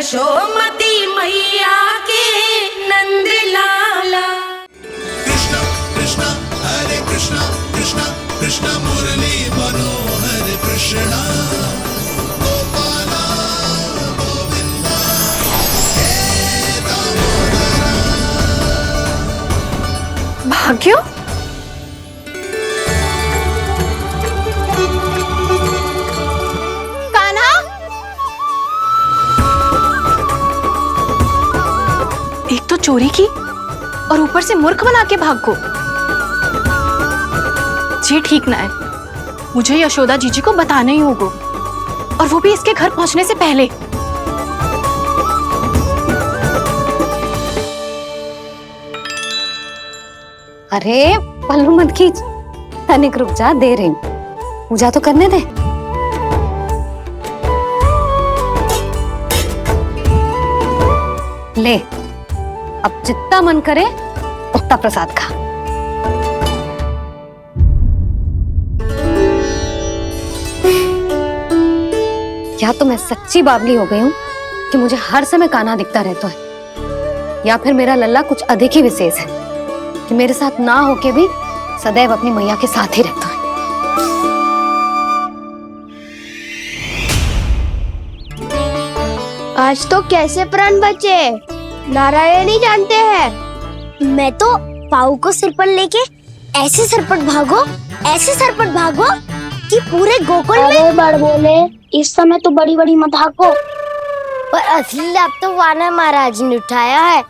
यशोमती मैया के नंद लाला। कृष्ण कृष्ण हरे कृष्ण कृष्ण कृष्ण मुरली मनोहर कृष्ण गोपाला गोविंदा हे दामोदरा। भाग्यो, एक तो चोरी की और ऊपर से मूर्ख बना के भाग को। ये ठीक ना है, मुझे यशोदा जीजी को बताना ही होगा, और वो भी इसके घर पहुंचने से पहले। अरे पल्लू मत खींच, तनिक रुक जा, दे रही हूं, पूजा तो करने दे। ले, अब जितना मन करे उतना प्रसाद खा। या तो मैं सच्ची बावली हो गई हूँ कि मुझे हर समय कान्हा दिखता रहता है, या फिर मेरा लल्ला कुछ अधिक ही विशेष है कि मेरे साथ ना होके भी सदैव अपनी मैया के साथ ही रहता है। आज तो कैसे प्राण बचे नारायण ही जानते हैं। मैं तो पाऊ को सिर पर लेके ऐसे सरपट भागो कि पूरे गोकुल में बड़ बोले। इस समय तो बड़ी बड़ी मत हाको, पर असली लाभ तो वानर महाराज ने उठाया है।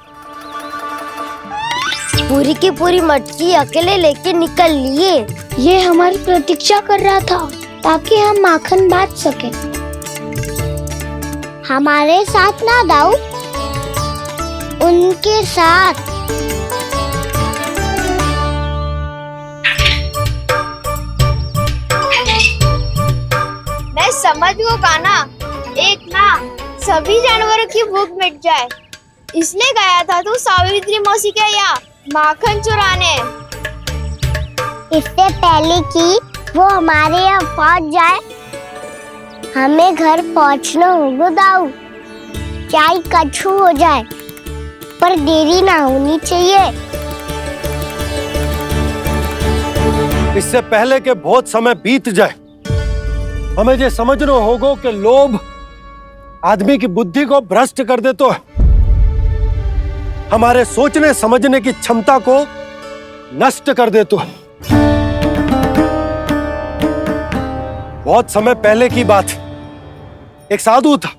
पूरी की पूरी मटकी अकेले लेके निकल लिए। ये हमारी प्रतीक्षा कर रहा था ताकि हम माखन बांट सके। हमारे साथ ना दाऊ, उनके साथ। मैं समझ गो कान्हा, एक ना सभी जानवरों की भूख मिट जाए, इसलिए गया था तू सावित्री मौसी के यहाँ माखन चुराने। इससे पहले कि वो हमारे यहाँ पहुँच जाए, हमें घर पहुँचना होगा दाऊ, चाहे कछु हो जाए, पर देरी ना होनी चाहिए। इससे पहले के बहुत समय बीत जाए, हमें ये समझना होगा कि लोभ आदमी की बुद्धि को भ्रष्ट कर दे, तो हमारे सोचने समझने की क्षमता को नष्ट कर दे। तो बहुत समय पहले की बात, एक साधु था,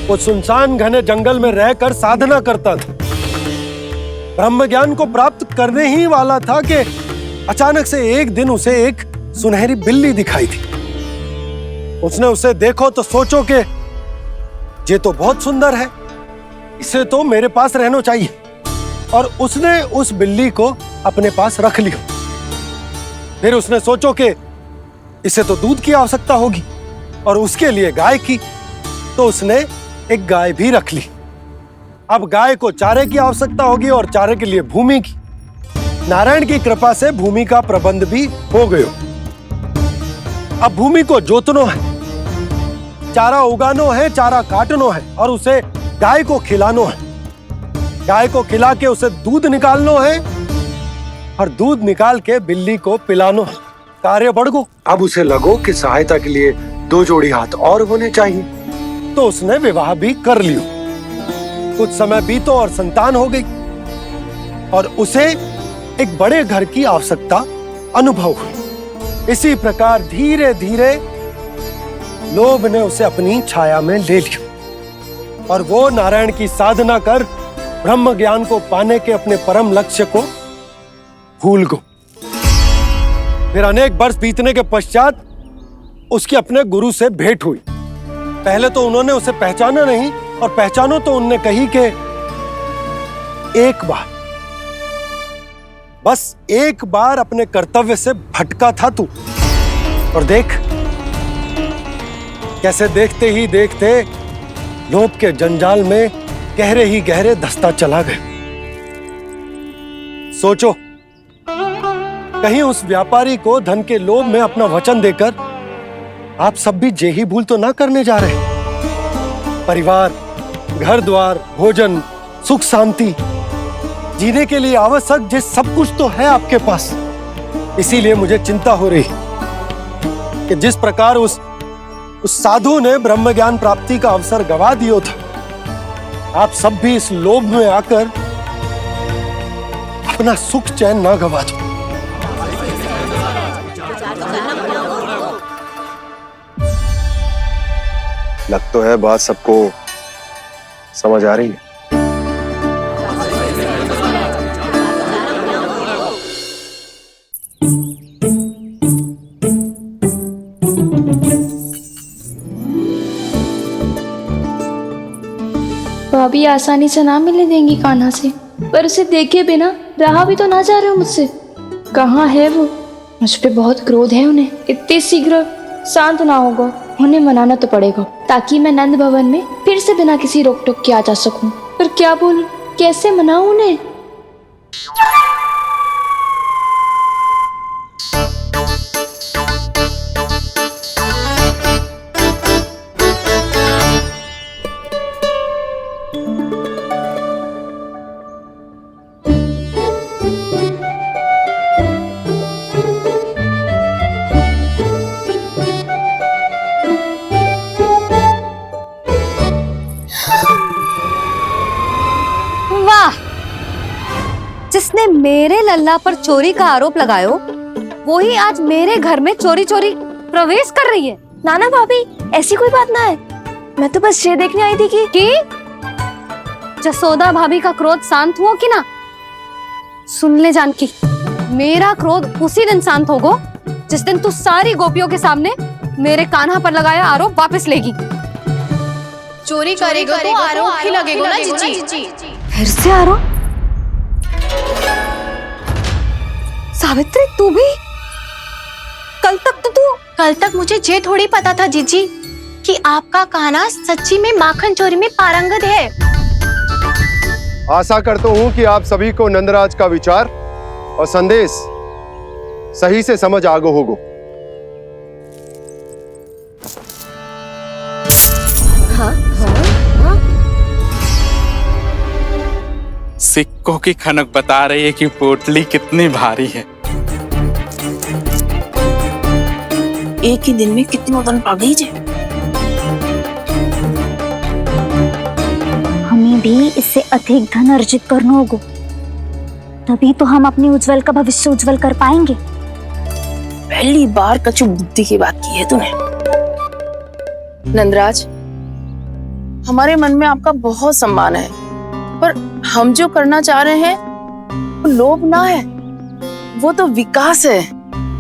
वो सुनसान घने जंगल में रहकर साधना करता था। ब्रह्म ज्ञान को प्राप्त करने ही वाला था कि अचानक से एक दिन उसे एक सुनहरी बिल्ली दिखाई थी। उसने उसे देखो तो सोचो कि ये तो बहुत सुंदर है, इसे तो मेरे पास रहना चाहिए, और उसने उस बिल्ली को अपने पास रख लिया। फिर उसने सोचो कि इसे तो दूध की आवश्यकता होगी और उसके लिए गाय की, तो उसने एक गाय भी रख ली। अब गाय को चारे की आवश्यकता होगी और चारे के लिए भूमि की। नारायण की कृपा से भूमि का प्रबंध भी हो गयो। अब भूमि को जोतनो है, चारा उगानो है, चारा काटनो है, और उसे गाय को खिलानो है। गाय को खिला के उसे दूध निकालनो है, और दूध निकाल के बिल्ली को पिलानो है। कार्य बढ़ गो। अब उसे लगो कि सहायता के लिए 2 जोड़ी हाथ और होने चाहिए, तो उसने विवाह भी कर लियो। कुछ समय बीतो और संतान हो गई, और उसे एक बड़े घर की आवश्यकता अनुभव हुई। इसी प्रकार धीरे धीरे लोभ ने उसे अपनी छाया में ले लिया, और वो नारायण की साधना कर ब्रह्म ज्ञान को पाने के अपने परम लक्ष्य को भूल गो। फिर अनेक वर्ष बीतने के पश्चात उसकी अपने गुरु से भेंट हुई। पहले तो उन्होंने उसे पहचाना नहीं, और पहचानो तो उनने कही कि एक बार, बस एक बार अपने कर्तव्य से भटका था तू, और देख कैसे देखते ही देखते लोभ के जंजाल में गहरे ही गहरे धंसता चला गया। सोचो, कहीं उस व्यापारी को धन के लोभ में अपना वचन देकर आप सब भी यही भूल तो ना करने जा रहे। परिवार, घर द्वार, भोजन, सुख शांति, जीने के लिए आवश्यक जिस सब कुछ तो है आपके पास। इसीलिए मुझे चिंता हो रही कि जिस प्रकार उस साधु ने ब्रह्म ज्ञान प्राप्ति का अवसर गवा दिया था, आप सब भी इस लोभ में आकर अपना सुख चैन ना गवा दो। लग तो है बात सबको समझ आ रही है। भाभी आसानी से ना मिलने देंगी कान्हा से, पर उसे देखे बिना रहा भी तो ना जा रहे हो मुझसे। कहाँ है वो? मुझ पे बहुत क्रोध है उन्हें। इतने शीघ्र शांत ना होगा, उन्हें मनाना तो पड़ेगा ताकि मैं नंद भवन में फिर से बिना किसी रोक टोक के आ जा सकूं। पर क्या बोलूं, कैसे मनाऊं उन्हें? जिसने मेरे लल्ला पर चोरी का आरोप लगायो, वो ही आज मेरे घर में चोरी चोरी प्रवेश कर रही है। नाना भाभी, ऐसी कोई बात ना है। मैं तो बस ये देखने आई थी कि जसोदा भाभी का क्रोध शांत हुआ कि ना? सुन ले जानकी, मेरा क्रोध उसी दिन शांत होगा जिस दिन तू सारी गोपियों के सामने मेरे कान्हा पर लगाया आरोप वापस लेगी। चोरी करेगा तो आरोप ही लगेगा ना जीजी। फिर से आरोप? सावित्री, तू भी? कल तक मुझे ये थोड़ी पता था जीजी कि आपका कान्हा सच्ची में माखन चोरी में पारंगत है। आशा करता हूं कि आप सभी को नंदराज का विचार और संदेश सही से समझ आगो होगो। सिक्कों की खनक बता रही है कि पोटली कितनी भारी है। एक ही दिन में कितनों धन पा गई जे। हमें भी इससे अधिक धन अर्जित करना होगा, तभी तो हम अपने उज्जवल का भविष्य उज्जवल कर पाएंगे। पहली बार कछु बुद्धि की बात की है तूने। नंदराज, हमारे मन में आपका बहुत सम्मान है, पर हम जो करना चाह रहे हैं वो लोभ ना है, वो तो विकास है।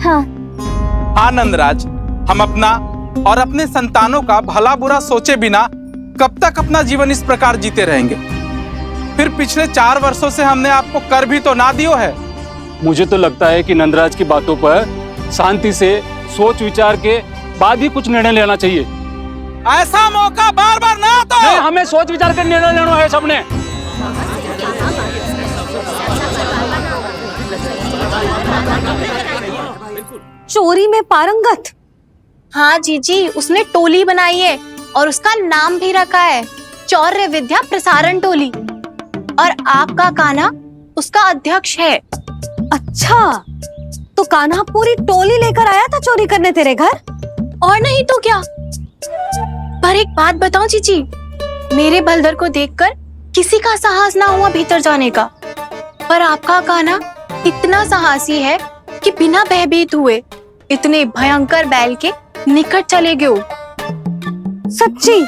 हाँ नंदराज, हम अपना और अपने संतानों का भला बुरा सोचे बिना कब तक अपना जीवन इस प्रकार जीते रहेंगे? फिर पिछले 4 वर्षों से हमने आपको कर भी तो ना दियो है। मुझे तो लगता है कि नंदराज की बातों पर शांति से सोच विचार के बाद ही कुछ निर्णय लेना चाहिए। ऐसा मौका बार बार ना तो नहीं, हमें सोच विचार कर निर्णय लेना है सबने। चोरी में पारंगत? हाँ जीजी, उसने टोली बनाई है और उसका नाम भी रखा है चौर्य विद्या प्रसारण टोली, और आपका कान्हा उसका अध्यक्ष है। अच्छा, तो कान्हा पूरी टोली लेकर आया था चोरी करने तेरे घर? और नहीं तो क्या। पर एक बात बताऊं जीजी, मेरे बलदर को देखकर किसी का साहस ना हुआ भीतर जाने का, पर आपका कान्हा इतना साहसी है कि बिना भयभीत हुए इतने भयंकर बैल के निकट चले गए। सच्ची?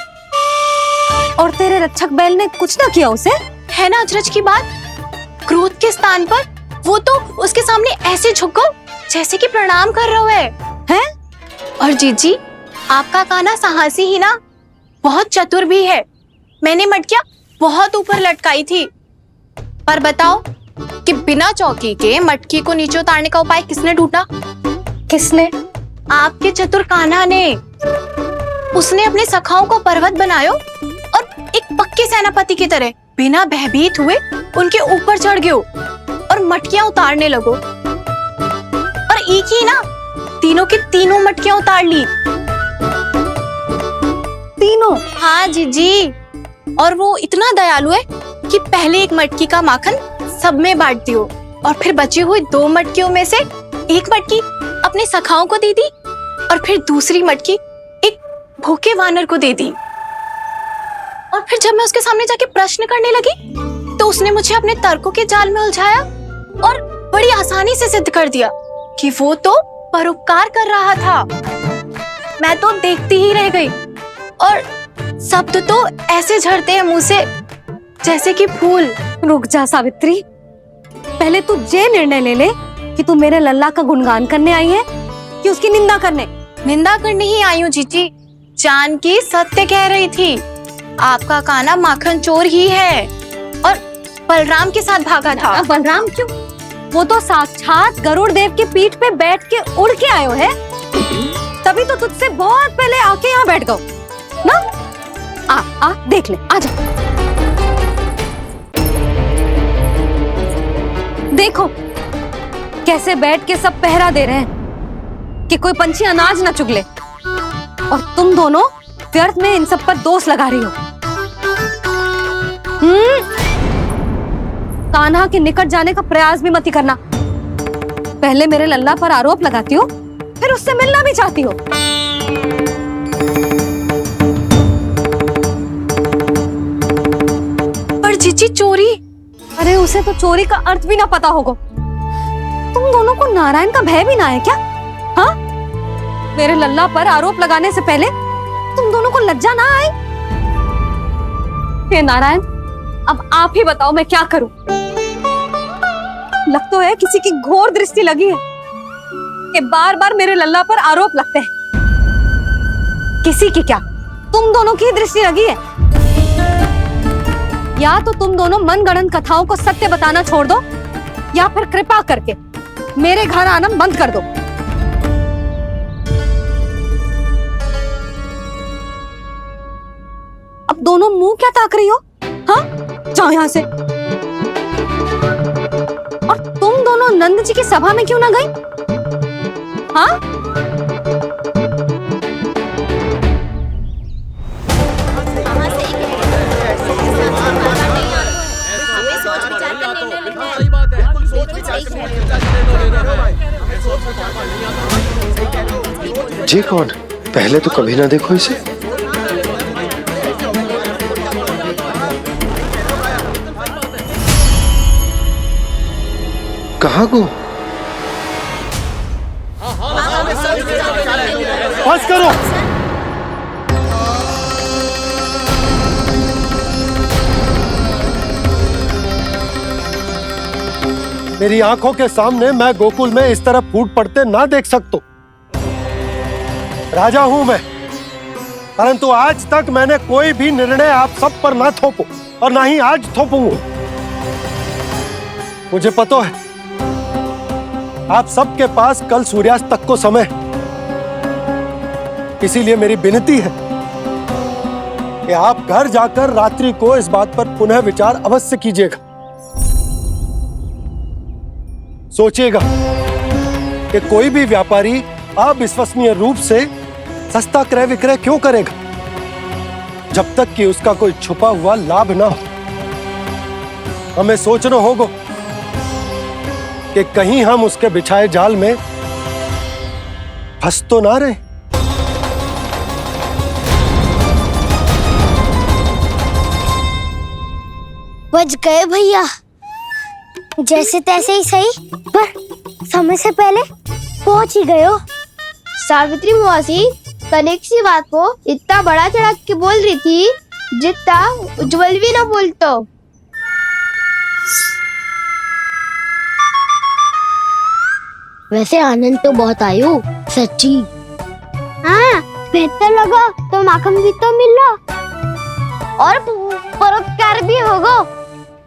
और तेरे रक्षक बैल ने कुछ ना किया उसे? है ना अचरज की बात। क्रोध के स्थान पर वो तो उसके सामने ऐसे झुको जैसे कि प्रणाम कर रहा है? और जीजी, आपका कान्हा साहसी ही ना, बहुत चतुर भी है। मैंने मटकियां बहुत ऊपर लटकाई थी, पर बताओ कि बिना चौकी के मटकी को नीचे उतारने का उपाय किसने ढूंढा? किसने? आपके चतुर कान्हा ने। उसने अपने सखाओं को पर्वत बनायो और एक पक्के सेनापति की तरह बिना भयभीत हुए उनके ऊपर चढ़ गयो और मटकियां उतारने लगो। और एक ही ना, तीनों की तीनों मटकियां उतार ली। तीनों? हाँ जीजी, और वो इतना दयालु है कि पहले एक मटकी का माखन सब में बांट दियो और फिर बची हुई 2 मटकियों में से एक मटकी अपने सखाओं को दे दी और फिर दूसरी मटकी एक भूखे वानर को दे दी। और फिर जब मैं उसके सामने जाके प्रश्न करने लगी तो उसने मुझे अपने तर्कों के जाल में उलझाया और बड़ी आसानी से सिद्ध कर दिया कि वो तो परोपकार कर रहा था। मैं तो देखती ही रह गई और शब्द तो ऐसे झड़ते हैं मुंह से जैसे कि फूल। रुक जा सावित्री, पहले तू ये निर्णय ले ले कि तू मेरे लल्ला का गुणगान करने आई है कि उसकी निंदा करने। निंदा करने ही आई हूँ जीजी। जानकी सत्य कह रही थी, आपका कान्हा माखन चोर ही है और बलराम के साथ भागा था। बलराम क्यों? वो तो साक्षात गरुड़ देव की पीठ पे बैठ के उड़ के आयो है, तभी तो तुझसे बहुत पहले आके यहाँ बैठ गओ ना। आ देख ले, आजा। देखो कैसे बैठ के सब पहरा दे रहे हैं कि कोई पंछी अनाज ना चुगले, और तुम दोनों व्यर्थ में इन सब पर दोष लगा रही हो। कान्हा के निकट जाने का प्रयास भी मत ही करना। पहले मेरे लल्ला पर आरोप लगाती हो, फिर उससे मिलना भी चाहती हो। पर जीजी चोरी, अरे उसे तो चोरी का अर्थ भी ना पता होगा। तुम दोनों को नारायण का भय भी ना है क्या? हाँ, मेरे लल्ला पर आरोप लगाने से पहले तुम दोनों को लज्जा ना आई? हे नारायण, अब आप ही बताओ मैं क्या करूं। लग तो है किसी की घोर दृष्टि लगी है कि बार बार मेरे लल्ला पर आरोप लगते हैं। किसी की क्या, तुम दोनों की दृष्टि लगी है। या तो तुम दोनों मनगढ़ंत कथाओं को सत्य बताना छोड़ दो, या फिर कृपा करके मेरे घर आना बंद कर दो। अब दोनों मुंह क्या ताक रही हो? हाँ, जाओ यहां से। और तुम दोनों नंद जी की सभा में क्यों ना गई? हाँ, जी कौन? पहले तो कभी ना देखो इसे। कहाँ को? बस करो। मेरी आंखों के सामने मैं गोकुल में इस तरह फूट पड़ते ना देख सकता। राजा हूं मैं, परंतु आज तक मैंने कोई भी निर्णय आप सब पर ना थोपो और ना ही आज थोपूंगा। मुझे पता है आप सबके पास कल सूर्यास्त तक को समय, इसीलिए मेरी विनती है कि आप घर जाकर रात्रि को इस बात पर पुनः विचार अवश्य कीजिएगा। सोचिएगा कि कोई भी व्यापारी अविश्वसनीय रूप से सस्ता क्रय विक्रय क्यों करेगा जब तक कि उसका कोई छुपा हुआ लाभ ना हो। हमें सोचना होगा कि कहीं हम उसके बिछाए जाल में फंस तो ना रहे। बच गए भैया, जैसे तैसे ही सही, पर समय से पहले पहुंच ही गए हो। सावित्री मौसी कनेक सी बात को इतना बड़ा चढ़ा के बोल रही थी जितना उज्जवल भी ना बोलतो। वैसे आनंद तो बहुत आयो, सच्ची। हाँ, बेहतर लगा तो माखन भी तो मिल रहा और परोपकार भी होगा।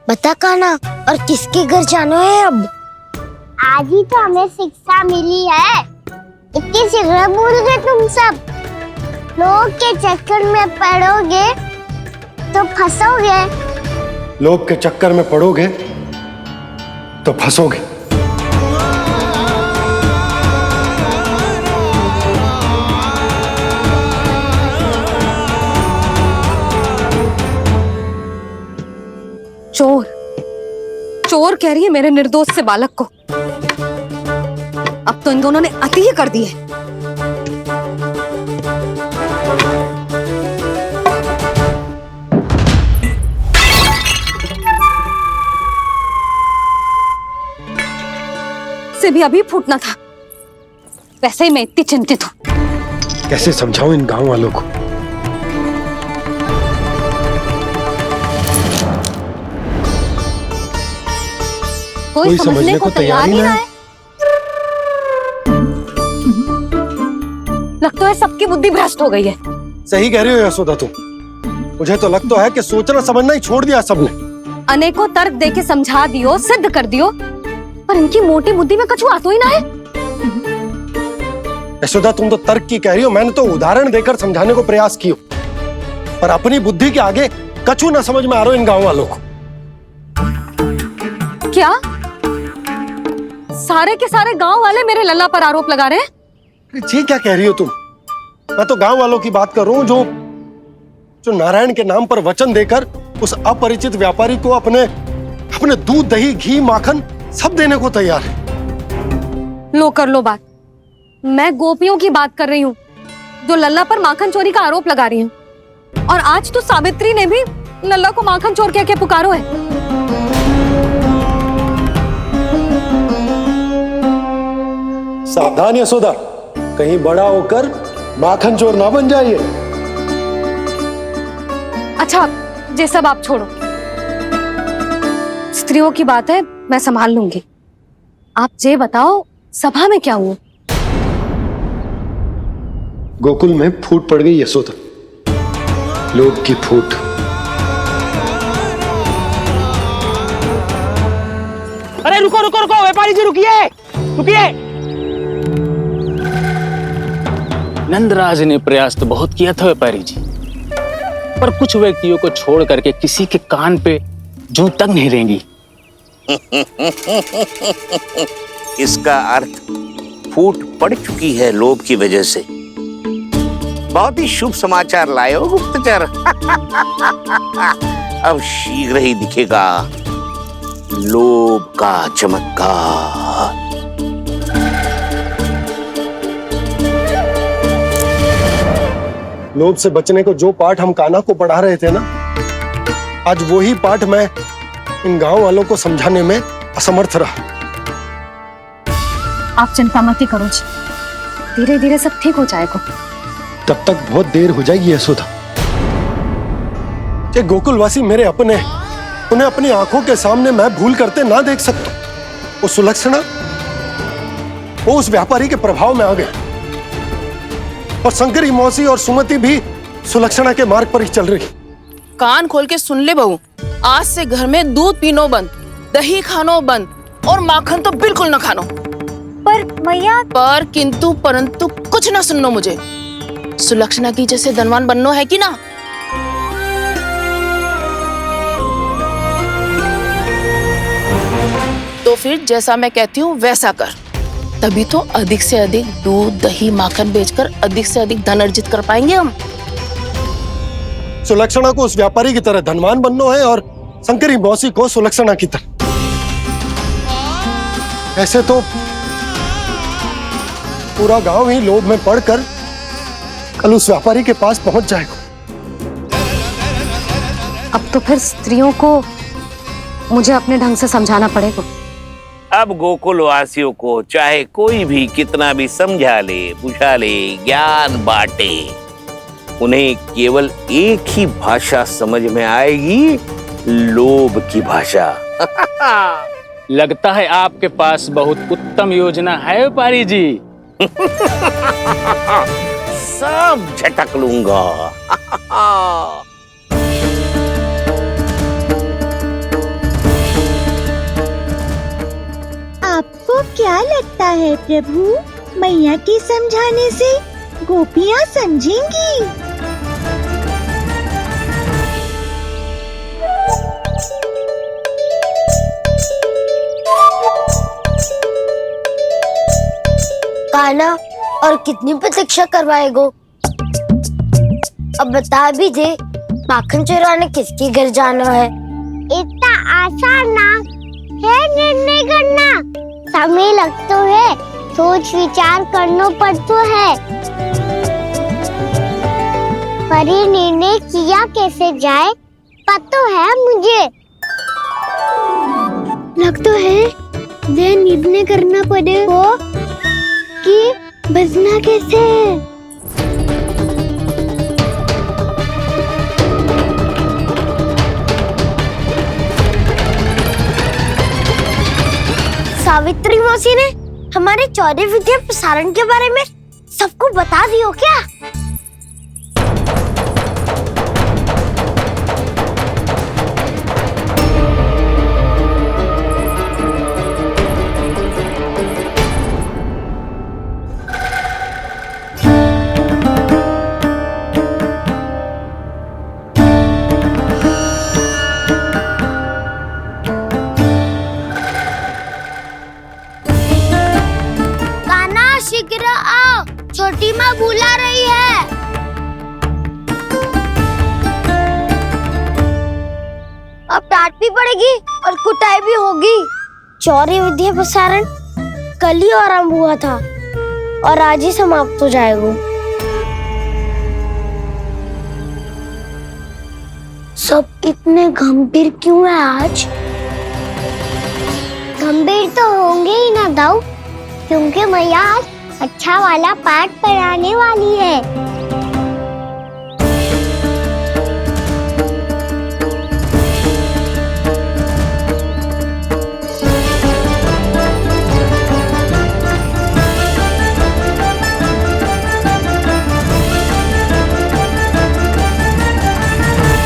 बता कान्हा, और किसके घर जाना है अब? आज ही तो हमें शिक्षा मिली है, इतनी शीघ्र भूल गए तुम सब। लोग के चक्कर में पड़ोगे तो फंसोगे। लोग के चक्कर में पड़ोगे तो फंसोगे। चोर चोर कह रही है मेरे निर्दोष से बालक को। अब तो इन दोनों ने अति ही कर दी है। से भी अभी फूटना था। वैसे ही मैं इतनी चिंतित हूं। कैसे समझाऊं इन गांव वालों को? कोई समझने को तैयार ही ना है। लगता है सबकी बुद्धि भ्रष्ट हो गई है। सही कह रही हो यशोदा तुम। मुझे तो लगता है कि सोचना समझना ही छोड़ दिया सबने। अनेकों तर्क देके समझा दियो, सिद्ध कर दियो, पर इनकी मोटी बुद्धि में कछु आतो ही ना है। यशोदा तुम तो तर्क की कह रही हो, मैंने तो उदाहरण देकर समझाने को प्रयास किया, पर अपनी बुद्धि के आगे कछु ना समझ में आ रहा इन गांव वालों को। क्या सारे के सारे गांव वाले मेरे लल्ला पर आरोप लगा रहे हैं? जी क्या कह रही हो तुम? मैं तो गांव वालों की बात कर रहा हूं जो नारायण के नाम पर वचन देकर उस अपरिचित व्यापारी को अपने दूध, दही, घी, माखन सब देने को तैयार है। लो कर लो बात। मैं गोपियों की बात कर रही हूँ जो लल्ला पर माखन चोरी का आरोप लगा रही हूँ। और आज तो सावित्री ने भी लल्ला को माखन चोर कह के पुकारो है। सावधान यशोदा, कहीं बड़ा होकर माखन चोर ना बन जाइए। अच्छा ये सब आप छोड़ो, स्त्रियों की बात है, मैं संभाल लूंगी। आप ये बताओ सभा में क्या हुआ? गोकुल में फूट पड़ गई यशोदा, लोभ की फूट। अरे रुको रुको रुको, व्यापारी जी रुकिए रुकिए। नंदराज ने प्रयास तो बहुत किया था व्यापारी जी, पर कुछ व्यक्तियों को छोड़ करके किसी के कान पे जूं तक नहीं रेंगी। इसका अर्थ फूट पड़ चुकी है लोभ की वजह से। बहुत ही शुभ समाचार लाए हो गुप्तचर। अब शीघ्र ही दिखेगा लोभ का चमत्कार। लोभ से बचने को जो पाठ हम कान्हा को पढ़ा रहे थे ना, आज वही पाठ मैं इन गांव वालों को समझाने में असमर्थ रहा। आप चिंता मत करो जी, धीरे धीरे सब ठीक हो जाएगा। तब तक बहुत देर हो जाएगी यशोदा। ये गोकुलवासी मेरे अपने, उन्हें अपनी आंखों के सामने मैं भूल करते ना देख सकता। वो सुलक्षणा, वो उस व्यापारी के प्रभाव में आ गए, और शंकरी मौसी और सुमति भी सुलक्षणा के मार्ग पर ही चल रही। कान खोल के सुन ले बहू, आज से घर में दूध पीनो बंद, दही खानो बंद, और माखन तो बिल्कुल न खानो। पर मैया, पर किंतु परंतु कुछ ना सुननो मुझे। सुलक्षणा की जैसे धनवान बननो है कि ना? तो फिर जैसा मैं कहती हूँ वैसा कर, तभी तो अधिक से अधिक दूध, दही, माखन बेचकर अधिक से अधिक धन अर्जित कर पाएंगे हम। सुलक्षणा को उस व्यापारी की तरह धनवान बनना है और शंकरी मौसी को सुलक्षणा की तरह। ऐसे तो पूरा गांव ही लोभ में पड़कर कल उस व्यापारी के पास पहुंच जाएगा। अब तो फिर स्त्रियों को मुझे अपने ढंग से समझाना पड़ेगा। अब गोकुल वासियों को चाहे कोई भी कितना भी समझा ले, बुझा ले, ज्ञान बांटे, उन्हें केवल एक ही भाषा समझ में आएगी, लोभ की भाषा। लगता है आपके पास बहुत उत्तम योजना है व्यापारी जी। सब झटक लूंगा। आपको क्या लगता है प्रभु, मैया के समझाने से गोपियाँ समझेंगी? कान्हा, और कितनी प्रतीक्षा करवाएगो? अब बता भी दे, माखन चुराने किसके घर जाना है? इतना आसान ना है निर्णय करना, समय लगता है, सोच विचार करना पड़ता है, पर ये निर्णय किया कैसे जाए पता है मुझे। लगता है वे निर्णय करना पड़ेगा कि बचना कैसे है। सावित्री मौसी ने हमारे 14 विद्या प्रसारण के बारे में सबको बता दियो क्या? शीघ्र आओ, छोटी माँ बुला रही है। अब डांट भी पड़ेगी और कुटाई भी होगी। 14 विद्या प्रसारण कल ही आरंभ हुआ था और आज ही समाप्त हो जाएगा। सब इतने गंभीर क्यों है आज? गंभीर तो होंगे ही ना दाऊ, क्योंकि मैया आज अच्छा वाला पाठ पढ़ाने वाली है।